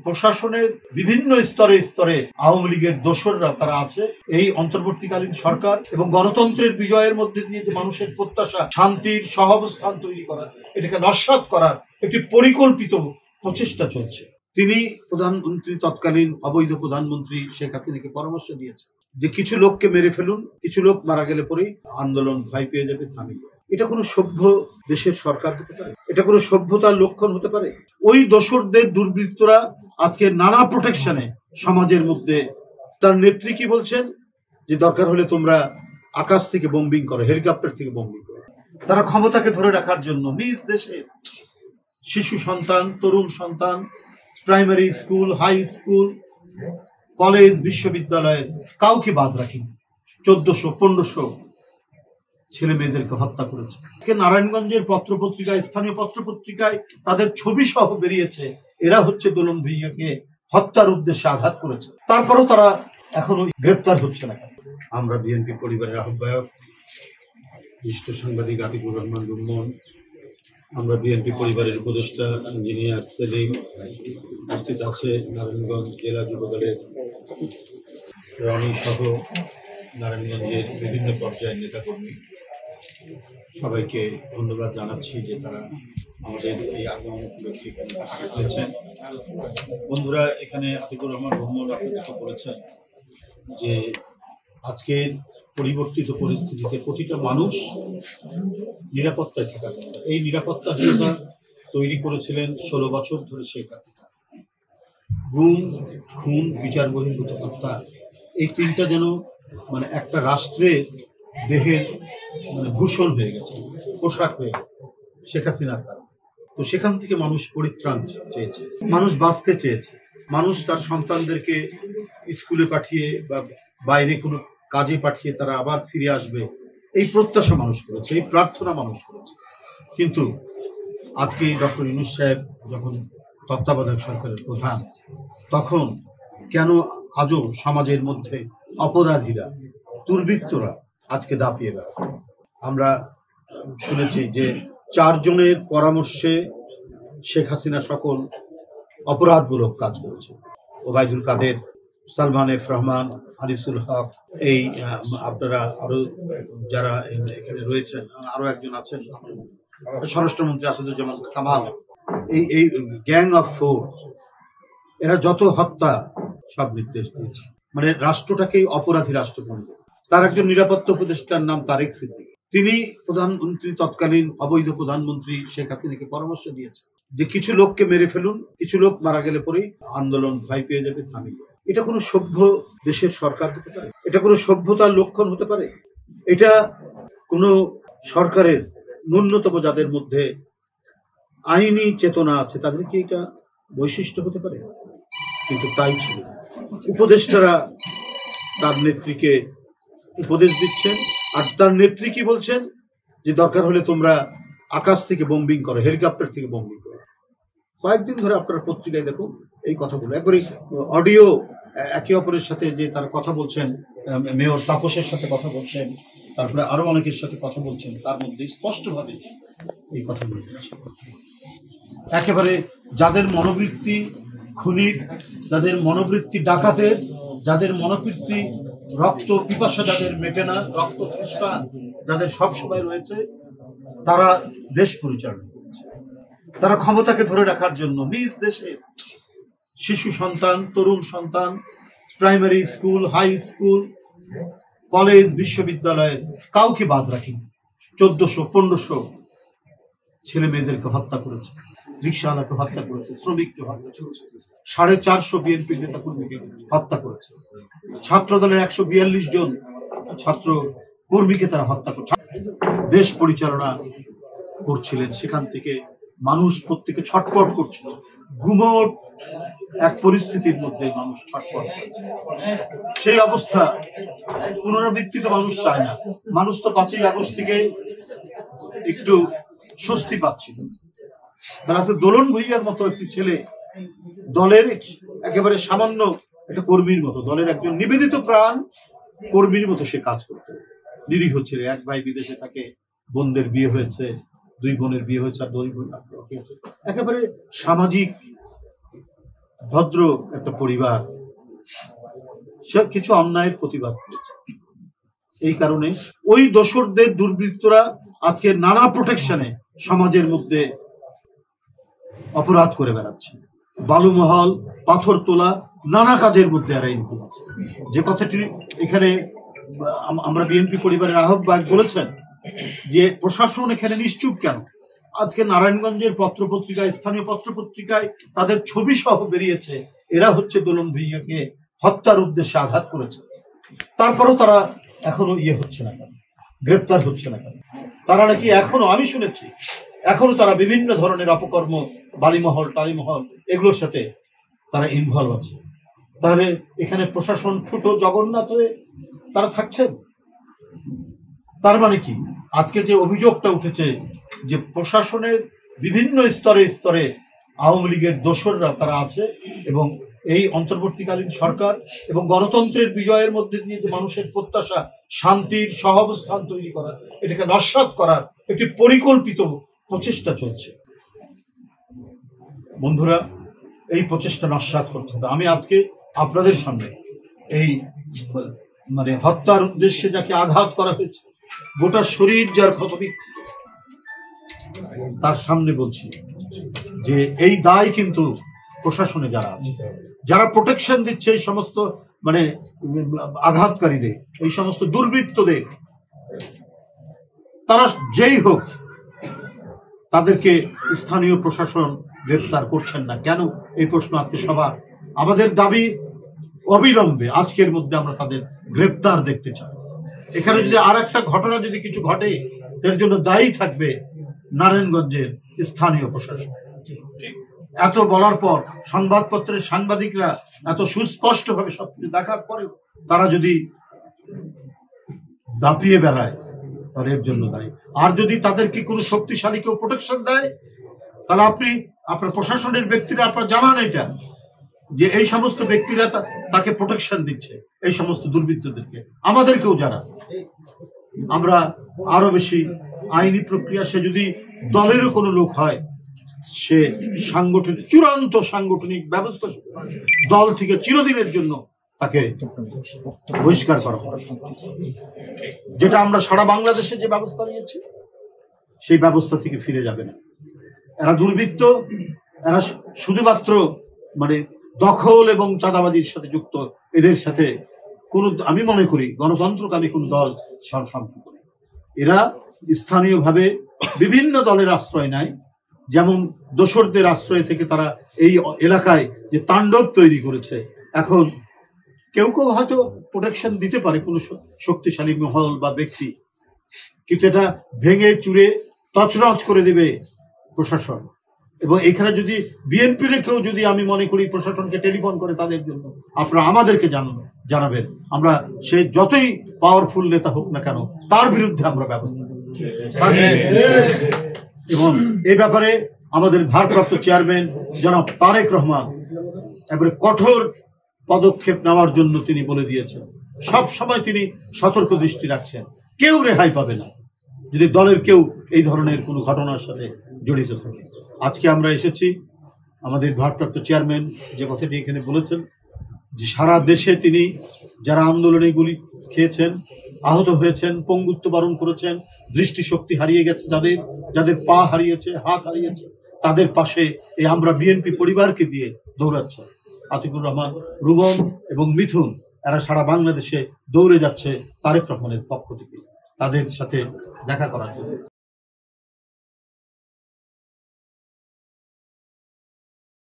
প্রশাসনের বিভিন্ন স্তরে স্তরে আওয়ামী লীগের দোসররা তারা আছে। এই অন্তর্বর্তীকালীন সরকার এবং গণতন্ত্রের বিজয়ের মধ্যে দিয়ে যে মানুষের প্রত্যাশা শান্তির সহাবস্থান তৈরি করা, এটাকে নস্যাৎ করার একটি পরিকল্পিত প্রচেষ্টা চলছে। তিনি প্রধানমন্ত্রী, তৎকালীন অবৈধ প্রধানমন্ত্রী শেখ হাসিনাকে পরামর্শ দিয়েছেন যে কিছু লোককে মেরে ফেলুন, কিছু লোক মারা গেলে পরেই আন্দোলন ভয় পেয়ে যাবে, থামিয়ে। এটা কোনো সভ্য দেশের সরকার হতে পারে? এটা কোনো সভ্যতার লক্ষণ হতে পারে? ওই দোসরদের দুর্বৃত্তরা আজকে নানা প্রোটেকশনে সমাজের মধ্যে, তার নেত্রী কি বলছেন যে দরকার হলে তোমরা আকাশ থেকে বোম্বিং করো, হেলিকপ্টার থেকে বোম্বিং করো। তারা ক্ষমতাকে ধরে রাখার জন্য নিজ দেশে শিশু সন্তান, তরুণ সন্তান, primary school, high school, college, বিশ্ববিদ্যালয়ে কাউকে বাদ রাখেনি। 1400-1500 ছেলে মেয়েদেরকে হত্যা করেছে। আজকে নারায়ণগঞ্জের পত্রপত্রিকায়, স্থানীয় পত্রপত্রিকায় তাদের ছবি সহ বেরিয়েছে, এরা হচ্ছে দোলন ভূঁইয়াকে হত্যার উদ্দেশ্যে আঘাত করেছে। তারপরেও তারা এখনো গ্রেপ্তার হচ্ছে না। আমরা বিএনপি পরিবারের আহ্বায়ক বিশিষ্ট সাংবাদিক আতিকুর রহমান রুম্মন, আমরা বিএনপি পরিবারের উপদেষ্টা ইঞ্জিনিয়ার সেলিম, উপস্থিত আছে নারায়ণগঞ্জ জেলা যুব দলের রনি সহ নারায়ণগঞ্জের বিভিন্ন পর্যায়ের নেতাকর্মী, সবাইকে ধন্যবাদ জানাচ্ছি যে তারা আমাদের এই আগমন উপলক্ষে এখানে উপস্থিত হয়েছেন। বন্ধুরা, এখানে আতিকুর রহমান রহমান আপনাদেরকে বলেছেন যে আজকের পরিবর্তিত পরিস্থিতিতে প্রতিটা মানুষ নিরাপত্তায় থাকার কথা। এই নিরাপত্তাহীনতা তৈরি করেছিলেন 16 বছর ধরে শেখ হাসিনা। গুম, খুন, বিচার বহির্ভূত হত্যা, এই তিনটা যেন মানে একটা রাষ্ট্রের দেহের ভূষণ হয়ে গেছে, পোশাক হয়ে গেছে শেখ হাসিনার কারণে। তো সেখান থেকে মানুষ পরিত্রাণ চেয়েছে, মানুষ বাঁচতে চেয়েছে, মানুষ তার সন্তানদেরকে স্কুলে পাঠিয়ে বা বাইরে কোনো কাজে পাঠিয়ে তারা আবার ফিরে আসবে, এই প্রত্যাশা মানুষ করেছে, এই প্রার্থনা মানুষ করেছে। কিন্তু আজকে ডক্টর ইউনূস সাহেব যখন তত্ত্বাবধায়ক সরকারের প্রধান, তখন কেন আজও সমাজের মধ্যে অপরাধীরা, দুর্বৃত্তরা আজকে দাপিয়ে বেড়াচ্ছে? আমরা শুনেছি যে 4 জনের পরামর্শে শেখ হাসিনা সকল অপরাধমূলক কাজ করেছে। ওবায়দুল কাদের, সালমান এফ রহমান, আনিসুল হক, এই আপনারা আরো যারা এখানে রয়েছেন, আরো একজন আছেন স্বরাষ্ট্রমন্ত্রী আসাদুজ্জামান কামাল, এই গ্যাং অফ 4 এরা যত হত্যা সব নির্দেশ দিয়েছে, মানে রাষ্ট্রটাকেই অপরাধী রাষ্ট্র করবে। তার একজন নিরাপত্তা উপদেষ্টার নাম তারেক সিদ্দিকী, তিনি প্রধানমন্ত্রী, তৎকালীন অবৈধ প্রধানমন্ত্রী শেখ হাসিনাকে পরামর্শ দিয়েছেন যে কিছু লোককে মেরে ফেলুন, কিছু লোক মারা গেলে পরেই আন্দোলন ভয় পেয়ে যাবে, থামিয়ে। এটা কোনো সভ্য দেশের সরকার হতে পারে? এটা কোনো সভ্যতার লক্ষণ হতে পারে? এটা কোনো সরকারের ন্যূনতম যাদের মধ্যে আইনি চেতনা আছে তাদের কি এটা বৈশিষ্ট্য হতে পারে? কিন্তু তাই ছিল। উপদেষ্টারা তার নেত্রীকে উপদেশ দিচ্ছেন, আর তার নেত্রী কি বলছেন যে দরকার হলে তোমরা আকাশ থেকে বোম্বিং করো, হেলিকপ্টার থেকে বোম্বিং করো। কয়েকদিন ধরে আপনারা পত্রিকায় দেখুন এই কথাগুলো, একবারে অডিও একে অপরের সাথে যে তারা কথা বলছেন, মেয়র তাপসের সাথে কথা বলছেন, তারপরে আরো অনেকের সাথে কথা বলছেন, তার মধ্যে স্পষ্টভাবে এই কথাগুলো একেবারে যাদের মনোবৃত্তি খুনির, যাদের মনোবৃত্তি ডাকাতের, যাদের মনোবৃত্তি রক্ত পিপাসা যাদের মেটে না, রক্ত তৃষ্ণা যাদের সবসময় রয়েছে, তারা দেশ পরিচালনা করছে। তারা ক্ষমতাকে ধরে রাখার জন্য নিজ দেশে শিশু সন্তান, তরুণ সন্তান, primary school, high school, college, বিশ্ববিদ্যালয়ে কাউকে বাদ রাখেনি। 1400-1500 ছেলে মেয়েদেরকে হত্যা করেছে, রিক্সাওয়ালাকে হত্যা করেছে, শ্রমিককে হত্যা করেছে, 450 বিএনপি নেতা কর্মীকে হত্যা করেছে, ছাত্র দলের 142 জন ছাত্র কর্মীকে তারা হত্যা করেছে। দেশ পরিচালনা করছিলেন, সেখান থেকে মানুষ প্রত্যেকে ছটপট করছিল। গুমট এক পরিস্থিতির মধ্যে মানুষ ছটপট করছে। সেই অবস্থা পুনরাবৃত্তি তো মানুষ চায় না। মানুষ তো 5ই আগস্ট থেকে একটু স্বস্তি পাচ্ছিল। তার আছে দোলন ভূঁইয়ার মতো একটি ছেলে, দলের একেবারে সামান্য একটা কর্মীর মতো, দলের একজন নিবেদিত প্রাণ কর্মীর মতো সে কাজ করতো। নিরীহ ছেলে, 1 ভাই বিদেশে থাকে, বোনদের বিয়ে হয়েছে, 2 বোনের বিয়ে হয়েছে, আর 2 বোন আছে। একেবারে সামাজিক ভদ্র একটা পরিবার, সে কিছু অন্যায়ের প্রতিবাদ করেছে। এই কারণে ওই দোসরদের দুর্বৃত্তরা আজকে নানা প্রোটেকশনে সমাজের মধ্যে অপরাধ করে বেড়াচ্ছে। বালুমহল, পাথর তোলা, নানা কাজের মধ্যে এরা ইনভলভ আছে। যে কথাটি এখানে আমরা বিএনপি পরিবারের আহ্বায়ক বলেছেন যে প্রশাসন এখানে নিশ্চুপ কেন? আজকে নারায়ণগঞ্জের পত্রপত্রিকায়, স্থানীয় পত্রপত্রিকায় তাদের ছবি সহ বেরিয়েছে এরা হচ্ছে দোলন ভূঁইয়াকে হত্যার উদ্দেশ্যে আঘাত করেছে। তারপরেও তারা এখনো হচ্ছে না কেন, গ্রেপ্তার হচ্ছে না কেন? তারা নাকি এখনো, আমি শুনেছি, এখনো তারা বিভিন্ন ধরনের অপকর্ম, বালিমহল, টালিমহল, এগুলোর সাথে তারা ইনভলভ আছে। তাহলে এখানে প্রশাসন ছোট জগন্নাথ হয়ে তারা থাকছেন। তার মানে কি, আজকে যে অভিযোগটা উঠেছে যে প্রশাসনের বিভিন্ন স্তরে স্তরে আওয়ামী লীগের দোসররা তারা আছে এবং এই অন্তর্বর্তীকালীন সরকার এবং গণতন্ত্রের বিজয়ের মধ্যে দিয়ে যে মানুষের প্রত্যাশা শান্তির সহাবস্থান তৈরি করা, এটাকে নস্যাৎ করার একটি পরিকল্পিত প্রচেষ্টা চলছে। বন্ধুরা, এই প্রচেষ্টা নস্যাৎ করতে হবে। আমি আজকে আপনাদের সামনে এই হত্যার উদ্দেশ্যে যাকে আঘাত করা হয়েছে, গোটা শরীর যার ক্ষতবিক্ষত, তার সামনে বলছি যে এই দায় কিন্তু প্রশাসনে যারা আছে, যারা প্রোটেকশন দিচ্ছে এই সমস্ত আঘাতকারীদের, এই সমস্ত দুর্বৃত্তদের, তারা যেই হোক তাদেরকে স্থানীয় প্রশাসন গ্রেফতার করছেন না কেন? এই প্রশ্ন আজকে সবার। আমাদের দাবি অবিলম্বে আজকের মধ্যে আমরা তাদের গ্রেফতার দেখতে চাই। এখানে যদি আর একটা ঘটনা যদি কিছু ঘটে, এর জন্য দায়ী থাকবে নারায়ণগঞ্জের স্থানীয় প্রশাসন। এত বলার পর সংবাদপত্রের সাংবাদিকরা এত সুস্পষ্ট ভাবে সবকিছু দেখার পরেও তারা যদি দাপিয়ে বেড়ায়, তাহলে এর জন্য দায়ী। আর যদি তাদেরকে কোনো শক্তিশালী কেউ প্রোটেকশন দেয়, তাহলে আপনার প্রশাসনের ব্যক্তিরা আপনারা জানান এটা, যে এই সমস্ত ব্যক্তিরা তাকে প্রোটেকশন দিচ্ছে, এই সমস্ত দুর্বৃত্তদেরকে। আমাদেরকেও যারা, আমরা আরো বেশি আইনি প্রক্রিয়া, সে যদি দলেরও কোনো লোক হয়, সে চূড়ান্ত সাংগঠনিক ব্যবস্থা দল থেকে চিরদিনের জন্য তাকে বহিষ্কার করা হবে। যেটা আমরা সারা বাংলাদেশে যে ব্যবস্থা নিয়েছি, সেই ব্যবস্থা থেকে ফিরে যাবে না। এরা দুর্বৃত্ত, এরা শুধুমাত্র দখল এবং চাঁদাবাজির সাথে যুক্ত। এদের সাথে আমি মনে করি গণতন্ত্রকামী কোন দল সম্পর্ক নেই। এরা স্থানীয়ভাবে বিভিন্ন দলের আশ্রয় নেয়, যেমন দোসরদের আশ্রয় থেকে তারা এই এলাকায় যে তাণ্ডব তৈরি করেছে। এখন কেউ কেউ হয়তো প্রোটেকশন দিতে পারে কোনো শক্তিশালী মহল বা ব্যক্তি, কিন্তু এটা ভেঙে চুরে তছনছ করে দেবে প্রশাসন। এবং এখানে যদি বিএনপির কেউ যদি, আমি মনে করি, প্রশাসনকে টেলিফোন করে তাদের জন্য, আপনারা আমাদেরকে জানাবেন। আমরা সে যতই পাওয়ারফুল নেতা হোক না কেন, তার বিরুদ্ধে আমরা ব্যবস্থা নেব। এবং এই ব্যাপারে আমাদের ভারপ্রাপ্ত চেয়ারম্যান জনাব তারেক রহমান এবারে কঠোর পদক্ষেপ নেওয়ার জন্য তিনি বলে দিয়েছেন। সব সময় তিনি সতর্ক দৃষ্টি রাখছেন, কেউ রেহাই পাবে না যদি দলের কেউ এই ধরনের কোনো ঘটনার সাথে জড়িত থাকে। আজকে আমরা এসেছি, আমাদের ভারপ্রাপ্ত চেয়ারম্যান যে কথাটি এখানে বলেছেন যে সারা দেশে তিনি যারা আন্দোলনে গুলি খেয়েছেন, আহত হয়েছেন, পঙ্গুত্ব বরণ করেছেন, দৃষ্টিশক্তি হারিয়ে গেছে, যাদের পা হারিয়েছে, হাত হারিয়েছে, তাদের পাশে এই আমরা বিএনপি পরিবারকে দিয়ে দৌড়াচ্ছে। আতিকুর রহমান, রুবন এবং মিথুন, এরা সারা বাংলাদেশে দৌড়ে যাচ্ছে তারেক রহমানের পক্ষ থেকে তাদের সাথে দেখা করার জন্য।